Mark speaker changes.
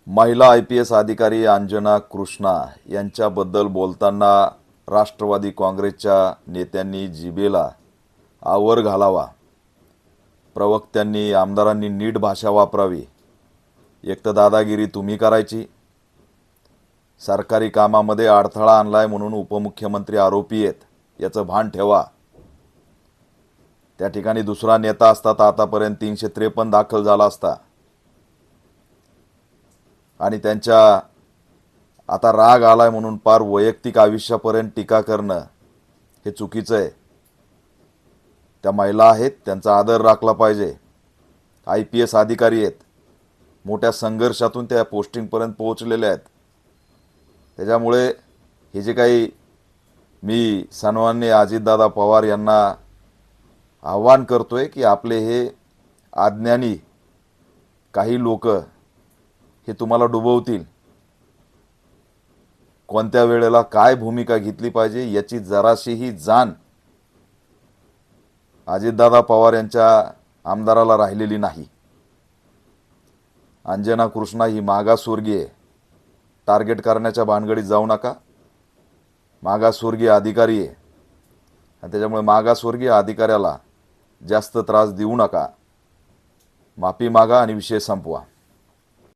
Speaker 1: महिला IPS अधिकारी अंजना कृष्णा यांच्याबद्दल बोलताना राष्ट्रवादी काँग्रेसच्या नेत्यांनी जिभेला आवर घालावा, प्रवक्त्यांनी आमदारांनी नीट भाषा वापरावी। एक तर दादागिरी तुम्ही करायची, सरकारी कामामध्ये अडथळा आणलाय म्हणून उपमुख्यमंत्री आरोपी आहेत, याचं भान ठेवा। त्या ठिकाणी दुसरा नेता असता तर आतापर्यंत 353 दाखल झाला असता। आणि त्यांच्या आता राग आलाय म्हणून पार वैयक्तिक आयुष्यापर्यंत टीका करणं हे चुकीचं आहे। त्या महिला आहेत, त्यांचा आदर राखला पाहिजे। IPS अधिकारी आहेत, मोठ्या संघर्षातून त्या पोस्टिंगपर्यंत पोहोचलेल्या आहेत। त्याच्यामुळे हे जे काही मी सन्माननीय अजितदादा पवार यांना आव्हान करतोय की आपले हे अज्ञानी काही लोक हे तुम्हाला डुबवतील, कोणत्या वेळेला काय भूमिका घेतली पाहिजे याची जराशीही जाण अजितदादा पवार यांच्या आमदाराला राहिलेली नाही। अंजना कृष्णा ही मागासवर्गीय टार्गेट करण्याच्या भानगडीत जाऊ नका। मागासवर्गीय अधिकारी आहे आणि त्याच्यामुळे मागासवर्गीय अधिकाऱ्याला जास्त त्रास देऊ नका। माफी मागा आणि विषय संपवा।